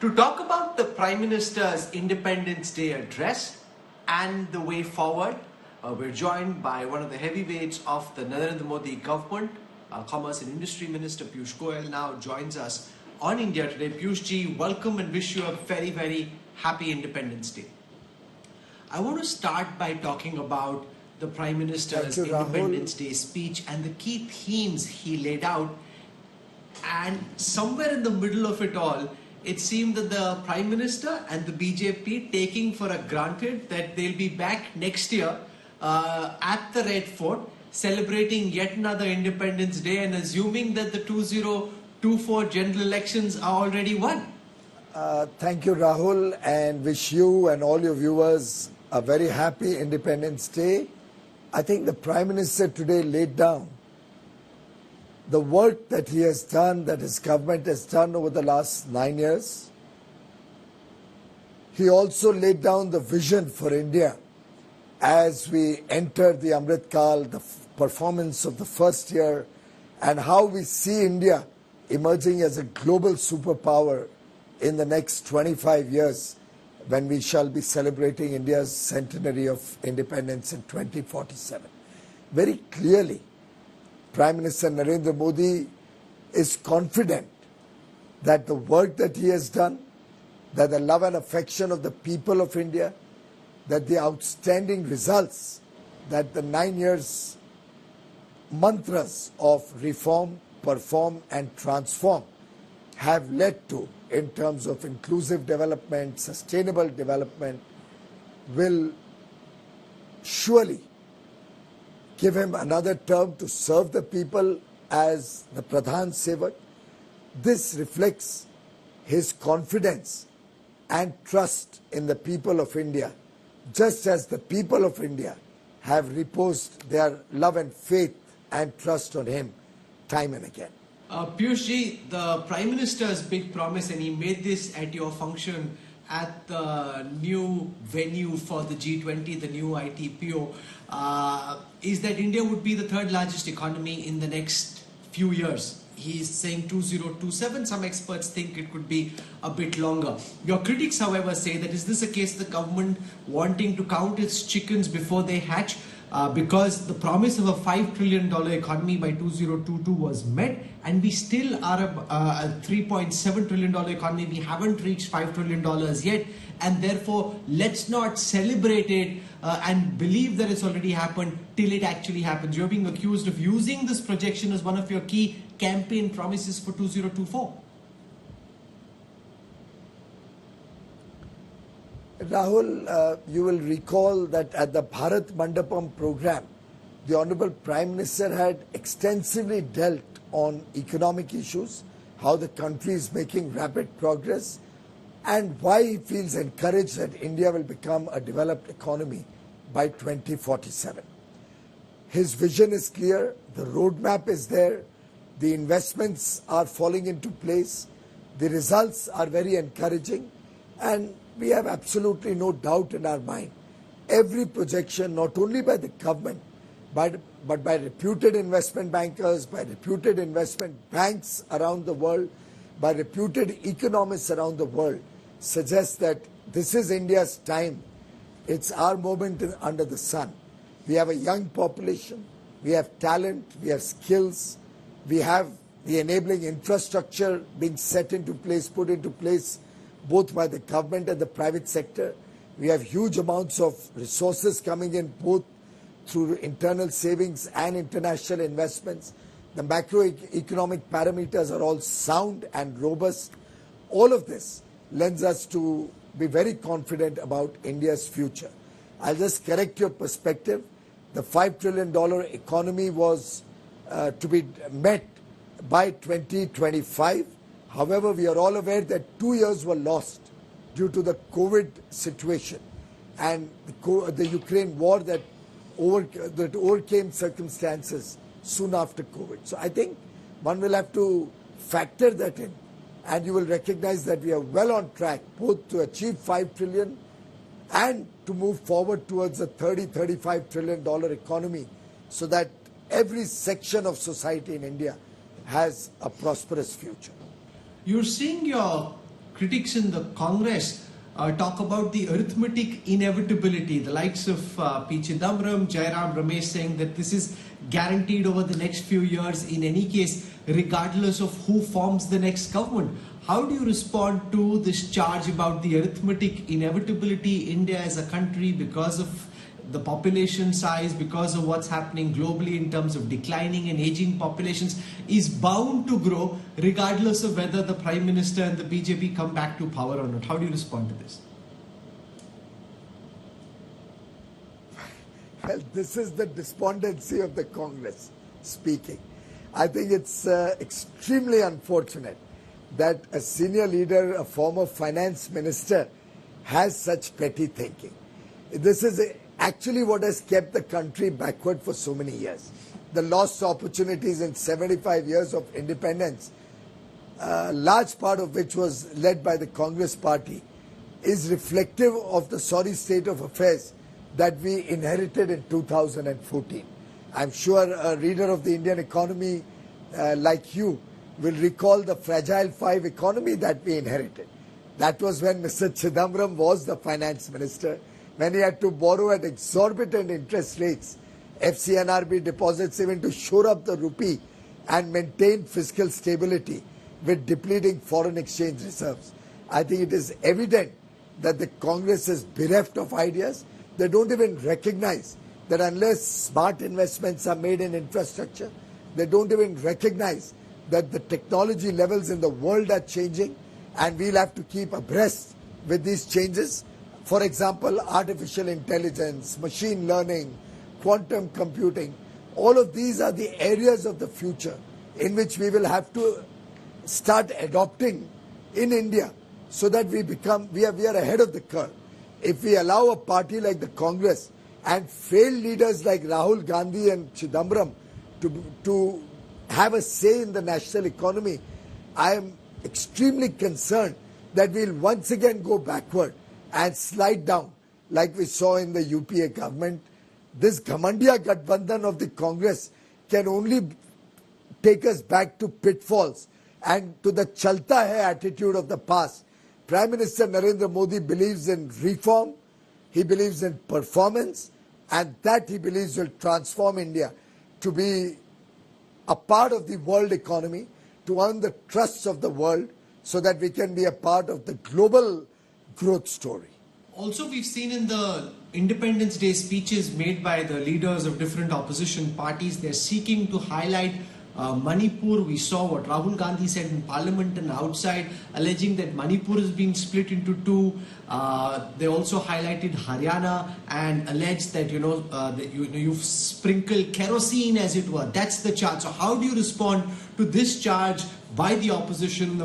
To talk about the Prime Minister's Independence Day address and the way forward, we're joined by one of the heavyweights of the Narendra Modi government, Commerce and Industry Minister Piyush Goyal now joins us on India Today. Piyush ji, welcome and wish you a very, very happy Independence Day. I want to start by talking about the Prime Minister's Independence Day speech and the key themes he laid out. And somewhere in the middle of it all, it seemed that the Prime Minister and the BJP taking for granted that they'll be back next year at the Red Fort celebrating yet another Independence Day and assuming that the 2024 general elections are already won. Thank you, Rahul, and wish you and all your viewers a very happy Independence Day. I think the Prime Minister today laid down the work that he has done, that his government has done over the last 9 years. He also laid down the vision for India as we enter the Amrit Kal, the performance of the first year, and how we see India emerging as a global superpower in the next 25 years when we shall be celebrating India's centenary of independence in 2047. Very clearly, Prime Minister Narendra Modi is confident that the work that he has done, that the love and affection of the people of India, that the outstanding results, that the 9 years mantras of reform, perform and transform have led to in terms of inclusive development, sustainable development, will surely give him another term to serve the people as the Pradhan Sevak. This reflects his confidence and trust in the people of India, just as the people of India have reposed their love and faith and trust on him time and again. Piyush ji, the Prime Minister's big promise, and he made this at your function at the new venue for the G20, the new ITPO, is that India would be the third largest economy in the next few years. He's saying 2027. Some experts think it could be a bit longer. Your critics, however, say that is this a case of the government wanting to count its chickens before they hatch? Because the promise of a $5 trillion economy by 2022 was met, and we still are a $3.7 trillion economy. We haven't reached $5 trillion yet, and therefore let's not celebrate it and believe that it's already happened till it actually happens. You're being accused of using this projection as one of your key campaign promises for 2024. Rahul, you will recall that at the Bharat Mandapam program, the Honorable Prime Minister had extensively dealt on economic issues, how the country is making rapid progress, and why he feels encouraged that India will become a developed economy by 2047. His vision is clear, the roadmap is there, the investments are falling into place, the results are very encouraging, and we have absolutely no doubt in our mind. Every projection, not only by the government, but by reputed investment bankers, by reputed investment banks around the world, by reputed economists around the world, suggests that this is India's time. It's our moment under the sun. We have a young population, we have talent, we have skills, we have the enabling infrastructure being set into place, put into place, both by the government and the private sector. We have huge amounts of resources coming in, both through internal savings and international investments. The macroeconomic parameters are all sound and robust. All of this lends us to be very confident about India's future. I'll just correct your perspective. The $5 trillion economy was to be met by 2025. However, we are all aware that 2 years were lost due to the COVID situation and the Ukraine war that overcame circumstances soon after COVID. So I think one will have to factor that in, and you will recognize that we are well on track both to achieve $5 trillion and to move forward towards a $30–35 trillion economy, so that every section of society in India has a prosperous future. You're seeing your critics in the Congress talk about the arithmetic inevitability. The likes of P. Chidambaram, Jairam Ramesh saying that this is guaranteed over the next few years in any case, regardless of who forms the next government. How do you respond to this charge about the arithmetic inevitability? India as a country, because of the population size, because of what's happening globally in terms of declining and aging populations, is bound to grow regardless of whether the Prime Minister and the BJP come back to power or not. How do you respond to this? Well, this is the despondency of the Congress speaking. I think it's extremely unfortunate that a senior leader, a former finance minister, has such petty thinking. This is actually what has kept the country backward for so many years. The lost opportunities in 75 years of independence, a large part of which was led by the Congress party, is reflective of the sorry state of affairs that we inherited in 2014. I'm sure a reader of the Indian economy like you will recall the fragile five economy that we inherited. That was when Mr. Chidambaram was the finance minister, when he had to borrow at exorbitant interest rates, FCNRB deposits even to shore up the rupee and maintain fiscal stability with depleting foreign exchange reserves. I think it is evident that the Congress is bereft of ideas. They don't even recognize that unless smart investments are made in infrastructure, they don't even recognize that the technology levels in the world are changing and we'll have to keep abreast with these changes. For example, artificial intelligence, machine learning, quantum computing, all of these are the areas of the future in which we will have to start adopting in India so that we are ahead of the curve. If we allow a party like the Congress and failed leaders like Rahul Gandhi and Chidambaram to have a say in the national economy, I am extremely concerned that we'll once again go backward and slide down like we saw in the UPA government. This Ghamandiya Gathbandhan of the Congress can only take us back to pitfalls and to the chalta hai attitude of the past. Prime Minister Narendra Modi believes in reform, he believes in performance, and that he believes will transform India to be a part of the world economy, to earn the trust of the world so that we can be a part of the global growth story. Also, we've seen in the Independence Day speeches made by the leaders of different opposition parties, they're seeking to highlight Manipur. We saw what Rahul Gandhi said in Parliament and outside, alleging that Manipur is being split into two. They also highlighted Haryana and alleged that you've sprinkled kerosene, as it were. That's the charge. So how do you respond to this charge by the opposition, the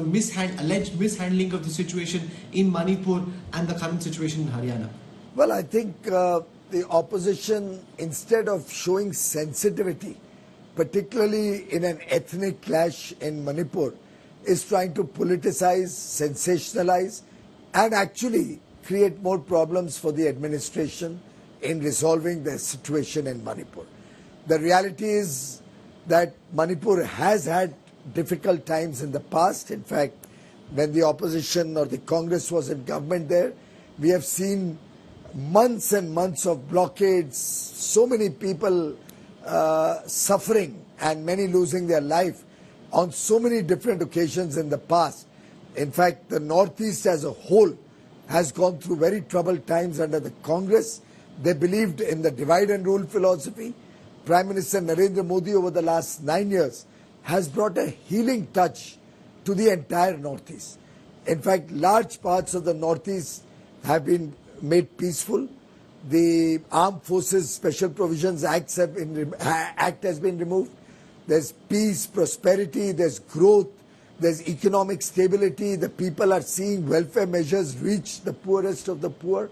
alleged mishandling of the situation in Manipur and the current situation in Haryana? Well, I think the opposition, instead of showing sensitivity, particularly in an ethnic clash in Manipur, is trying to politicize, sensationalize, and actually create more problems for the administration in resolving the situation in Manipur. The reality is that Manipur has had difficult times in the past. In fact, when the opposition or the Congress was in government there, we have seen months and months of blockades, so many people suffering and many losing their life on so many different occasions in the past. In fact, the Northeast as a whole has gone through very troubled times under the Congress. They believed in the divide and rule philosophy. Prime Minister Narendra Modi over the last 9 years has brought a healing touch to the entire Northeast. In fact, large parts of the Northeast have been made peaceful. The Armed Forces Special Provisions Act has been removed. There's peace, prosperity, there's growth, there's economic stability. The people are seeing welfare measures reach the poorest of the poor.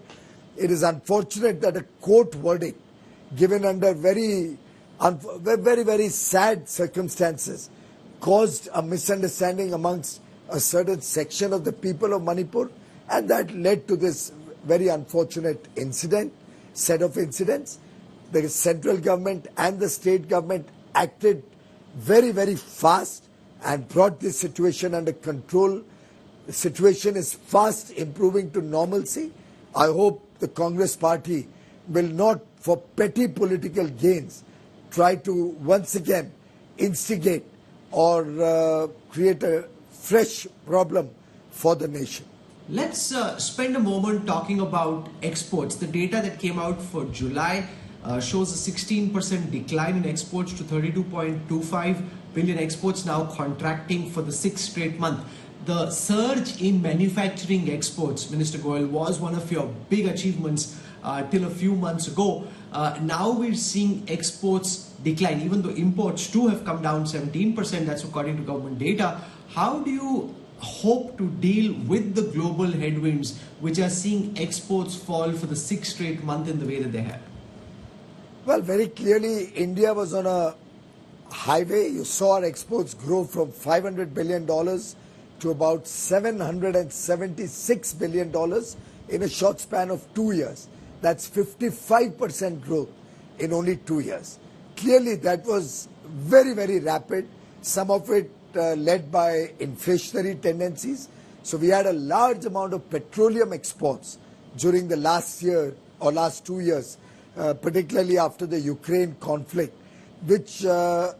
It is unfortunate that a court verdict given under very sad circumstances caused a misunderstanding amongst a certain section of the people of Manipur, and that led to this very unfortunate set of incidents. The central government and the state government acted very, very fast and brought this situation under control The situation is fast improving to normalcy. I hope the Congress party will not, for petty political gains, try to once again instigate or create a fresh problem for the nation. Let's spend a moment talking about exports. The data that came out for July shows a 16% decline in exports to 32.25 billion, exports now contracting for the sixth straight month. The surge in manufacturing exports, Minister Goyal, was one of your big achievements till a few months ago. Now we're seeing exports decline, even though imports too have come down 17%, that's according to government data. How do you hope to deal with the global headwinds which are seeing exports fall for the sixth straight month in the way that they have? Well, very clearly, India was on a highway. You saw our exports grow from $500 billion to about $776 billion in a short span of 2 years. That's 55% growth in only 2 years. Clearly, that was very, very rapid, some of it led by inflationary tendencies. So we had a large amount of petroleum exports during the last year or last 2 years, particularly after the Ukraine conflict, which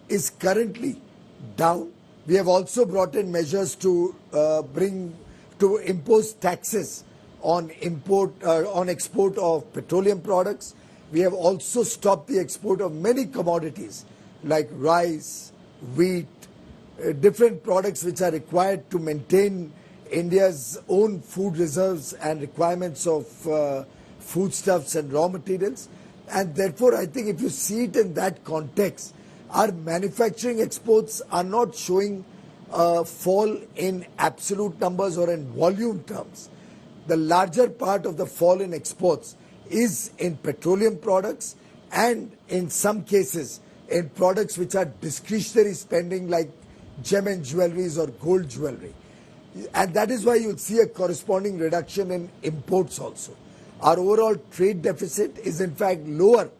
is currently down. We have also brought in measures to impose taxes on export of petroleum products. We have also stopped the export of many commodities like rice, wheat, different products which are required to maintain India's own food reserves and requirements of foodstuffs and raw materials. And therefore, I think if you see it in that context, our manufacturing exports are not showing a fall in absolute numbers or in volume terms. The larger part of the fall in exports is in petroleum products and in some cases in products which are discretionary spending like gem and jewelries or gold jewelry. And that is why you'll see a corresponding reduction in imports also. Our overall trade deficit is in fact lower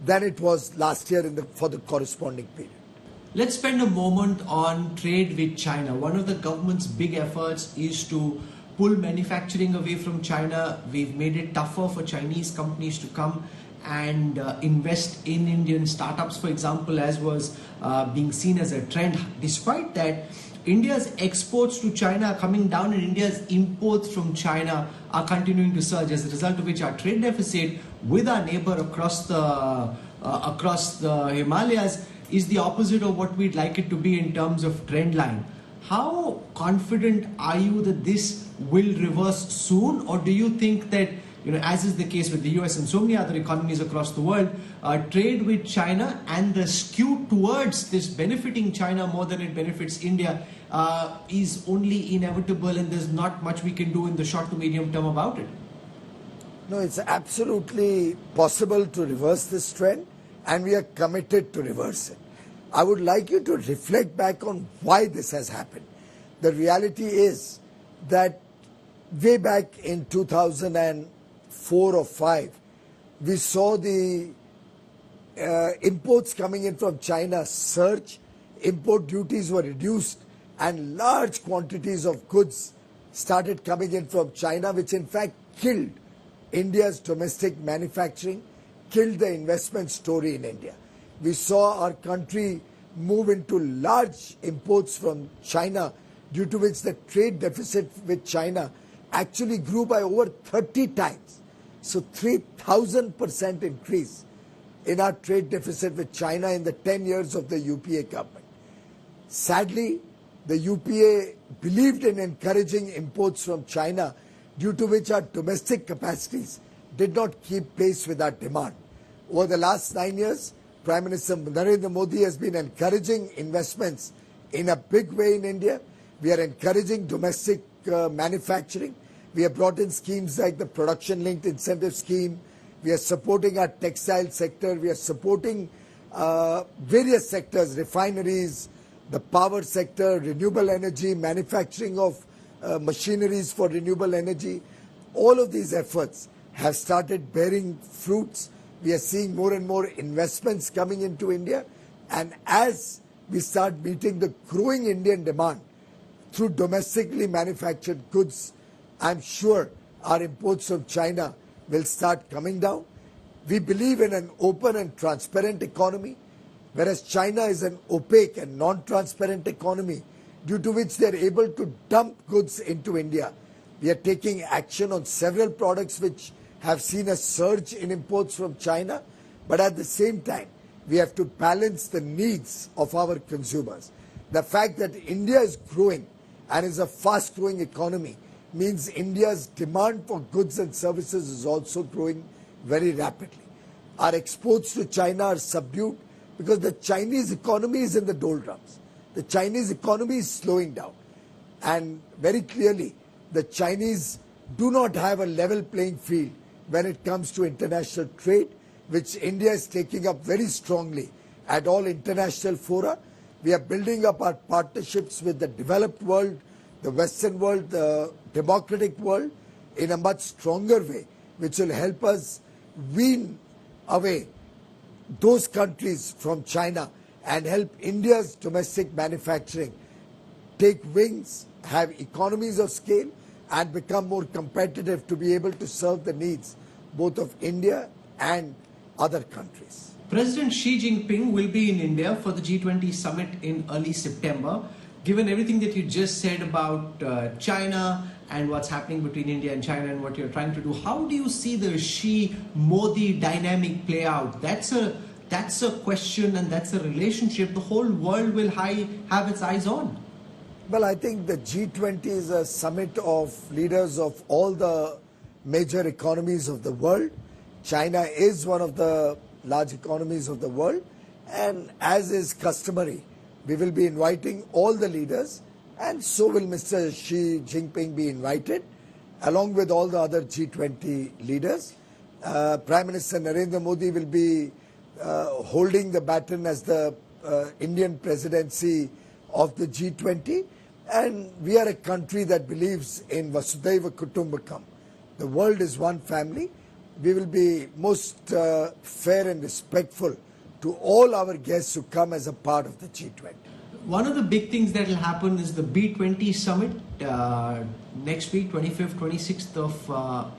than it was last year for the corresponding period. Let's spend a moment on trade with China. One of the government's big efforts is to pull manufacturing away from China. We've made it tougher for Chinese companies to come and invest in Indian startups, for example, as was being seen as a trend. Despite that, India's exports to China are coming down and India's imports from China are continuing to surge, as a result of which our trade deficit with our neighbor across the Himalayas is the opposite of what we'd like it to be in terms of trend line. How confident are you that this will reverse soon, or do you think that, as is the case with the US and so many other economies across the world, trade with China and the skew towards this benefiting China more than it benefits India is only inevitable and there's not much we can do in the short to medium term about it? No, it's absolutely possible to reverse this trend, and we are committed to reverse it. I would like you to reflect back on why this has happened. The reality is that way back in 2004 or 5, we saw the imports coming in from China surge, import duties were reduced, and large quantities of goods started coming in from China, which in fact killed India's domestic manufacturing, killed the investment story in India. We saw our country move into large imports from China, due to which the trade deficit with China actually grew by over 30 times. So 3,000% increase in our trade deficit with China in the 10 years of the UPA government. Sadly, the UPA believed in encouraging imports from China, due to which our domestic capacities did not keep pace with our demand. Over the last 9 years, Prime Minister Narendra Modi has been encouraging investments in a big way in India. We are encouraging domestic manufacturing. We have brought in schemes like the production-linked incentive scheme. We are supporting our textile sector. We are supporting various sectors, refineries, the power sector, renewable energy, manufacturing of machineries for renewable energy. All of these efforts have started bearing fruits. We are seeing more and more investments coming into India. And as we start meeting the growing Indian demand, through domestically manufactured goods, I'm sure our imports from China will start coming down. We believe in an open and transparent economy, whereas China is an opaque and non-transparent economy, due to which they are able to dump goods into India. We are taking action on several products which have seen a surge in imports from China, but at the same time, we have to balance the needs of our consumers. The fact that India is growing and is a fast-growing economy means India's demand for goods and services is also growing very rapidly. Our exports to China are subdued because the Chinese economy is in the doldrums. The Chinese economy is slowing down. And very clearly, the Chinese do not have a level playing field when it comes to international trade, which India is taking up very strongly at all international fora. We are building up our partnerships with the developed world, the Western world, the democratic world in a much stronger way, which will help us wean away those countries from China and help India's domestic manufacturing take wings, have economies of scale, and become more competitive to be able to serve the needs both of India and other countries. President Xi Jinping will be in India for the G20 Summit in early September. Given everything that you just said about China and what's happening between India and China and what you're trying to do, how do you see the Xi-Modi dynamic play out? That's a question, and that's a relationship the whole world will have its eyes on. Well, I think the G20 is a summit of leaders of all the major economies of the world. China is one of the large economies of the world, and as is customary, we will be inviting all the leaders, and so will Mr. Xi Jinping be invited, along with all the other G20 leaders. Prime Minister Narendra Modi will be holding the baton as the Indian presidency of the G20, and we are a country that believes in Vasudhaiva Kutumbakam. The world is one family. We will be most fair and respectful to all our guests who come as a part of the G20. One of the big things that will happen is the B20 Summit next week, 25th, 26th of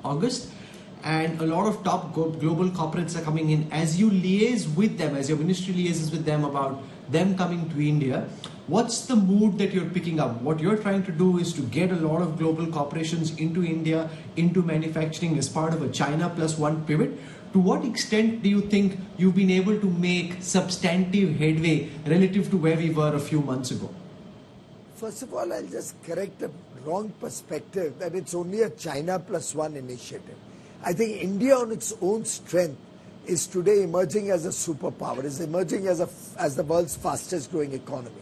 August. And a lot of top global corporates are coming in. As you liaise with them, as your ministry liaises with them about them coming to India, what's the mood that you're picking up? What you're trying to do is to get a lot of global corporations into India, into manufacturing as part of a China plus one pivot. To what extent do you think you've been able to make substantive headway relative to where we were a few months ago? First of all, I'll just correct a wrong perspective that it's only a China plus one initiative. I think India on its own strength is today emerging as a superpower, is emerging as the world's fastest growing economy.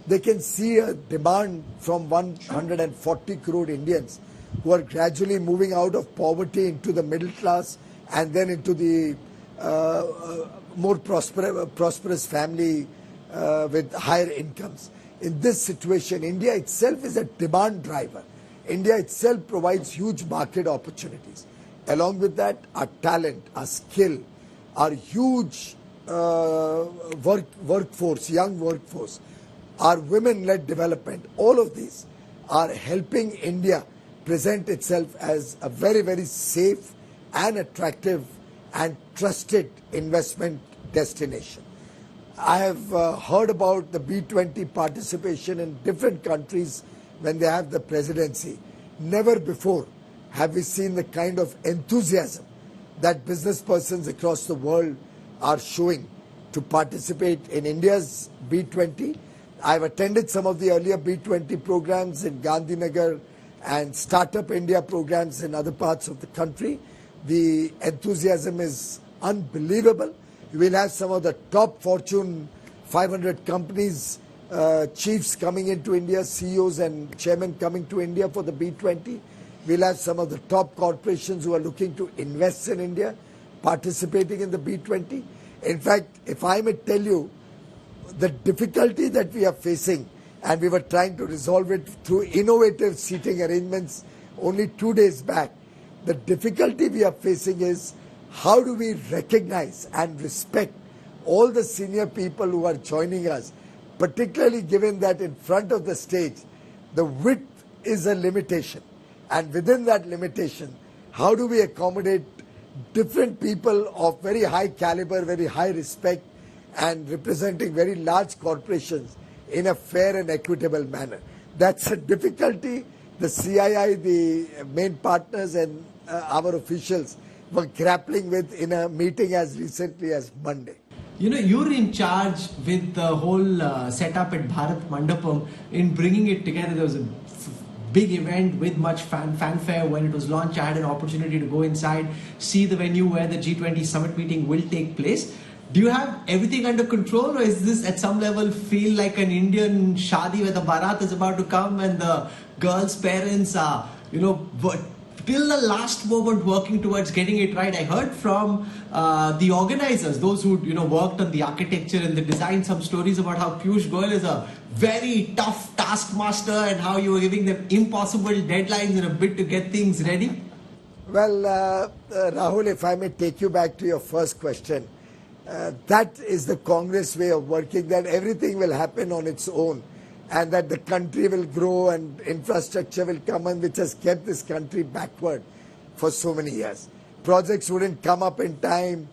They can see a demand from 140 crore Indians who are gradually moving out of poverty into the middle class and then into the more prosperous family with higher incomes. In this situation, India itself is a demand driver. India itself provides huge market opportunities. Along with that, our talent, our skill, our huge workforce, young workforce, our women-led development, all of these are helping India present itself as a very, very safe and attractive and trusted investment destination. I have heard about the B20 participation in different countries when they have the presidency. Never before have we seen the kind of enthusiasm that business persons across the world are showing to participate in India's B20. I've attended some of the earlier B20 programs in Gandhinagar and Startup India programs in other parts of the country. The enthusiasm is unbelievable. You will have some of the top Fortune 500 companies, chiefs coming into India, CEOs and chairmen coming to India for the B20. We'll have some of the top corporations who are looking to invest in India participating in the B20. In fact, if I may tell you, the difficulty that we are facing, and we were trying to resolve it through innovative seating arrangements only 2 days back, the difficulty we are facing is how do we recognize and respect all the senior people who are joining us, particularly given that in front of the stage, The width is a limitation. And within that limitation, how do we accommodate different people of very high caliber, very high respect, and representing very large corporations in a fair and equitable manner? That's a difficulty the CII, the main partners, and our officials were grappling with in a meeting as recently as Monday. You know, you're in charge with the whole setup at Bharat Mandapam in bringing it together. There was a big event with much fanfare when it was launched. I had an opportunity to go inside, see the venue where the G20 Summit meeting will take place. Do you have everything under control, or is this at some level feel like an Indian shadi where the barat is about to come and the girl's parents are, till the last moment working towards getting it right? I heard from the organizers, those who worked on the architecture and the design, some stories about how Piyush Goyal is a very tough taskmaster and how you were giving them impossible deadlines in a bid to get things ready. Well, Rahul, if I may take you back to your first question, that is the Congress way of working, that everything will happen on its own and that the country will grow and infrastructure will come in, which has kept this country backward for so many years. Projects wouldn't come up in time.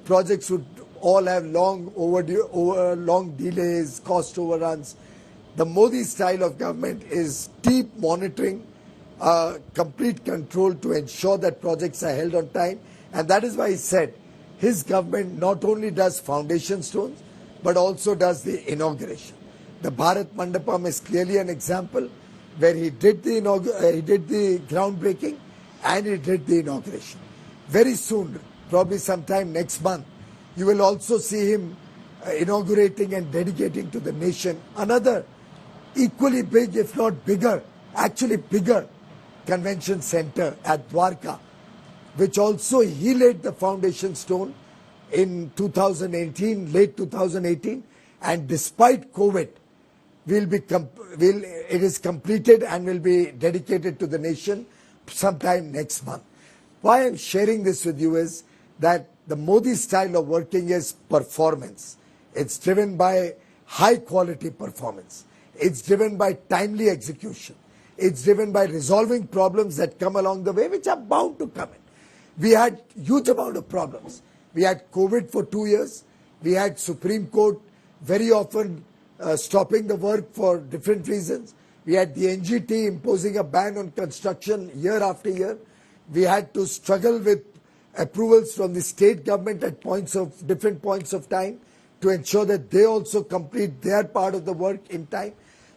Projects would all have long delays, cost overruns. The Modi style of government is deep monitoring, complete control to ensure that projects are held on time. And that is why he said his government not only does foundation stones, but also does the inauguration. The Bharat Mandapam is clearly an example where he did the groundbreaking and he did the inauguration. Very soon, probably sometime next month, you will also see him inaugurating and dedicating to the nation another equally big, if not bigger, actually bigger convention center at Dwarka, which also he laid the foundation stone in 2018, late 2018, and despite COVID, it is completed and will be dedicated to the nation sometime next month. Why I'm sharing this with you is that the Modi style of working is performance. It's driven by high quality performance. It's driven by timely execution. It's driven by resolving problems that come along the way, which are bound to come in. We had huge amount of problems. We had COVID for 2 years. We had Supreme Court very often stopping the work for different reasons. We had the NGT imposing a ban on construction year after year. We had to struggle with approvals from the state government at different points of time to ensure that they also complete their part of the work in time.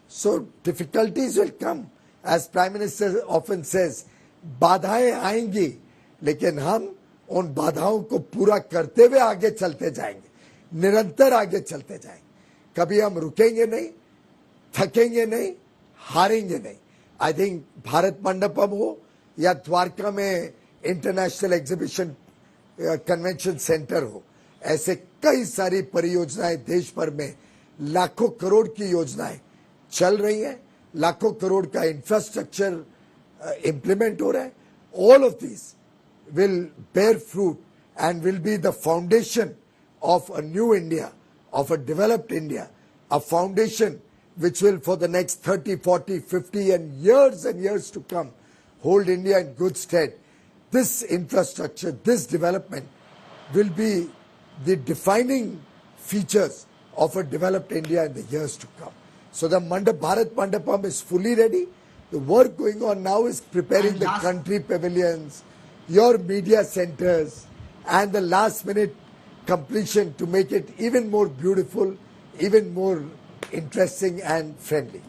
So difficulties will come. As Prime Minister often says, बाधाएं आएंगी, लेकिन हम उन बाधाओं को पूरा करते हुए आगे चलते जाएंगे, निरंतर आगे चलते जाएंगे. कभी हम रुकेंगे नहीं, थकेंगे नहीं, हारेंगे नहीं. I think भारत मंडपम हो या द्वारका में इंटरनेशनल एग्जीबिशन कन्वेंशन सेंटर हो, ऐसे कई सारी परियोजनाएं देश भर में लाखों करोड़ की योजनाएं चल रही हैं, लाखों करोड़ का इंफ्रास्ट्रक्चर इम्प्लीमेंट हो रहा है. All of these will bear fruit and will be the foundation of a new India, of a developed India, a foundation which will for the next 30, 40, 50 and years to come hold India in good stead. This infrastructure, this development will be the defining features of a developed India in the years to come. So the Bharat Mandapam is fully ready. The work going on now is preparing the country pavilions, your media centers, and the last minute completion to make it even more beautiful, even more interesting and friendly.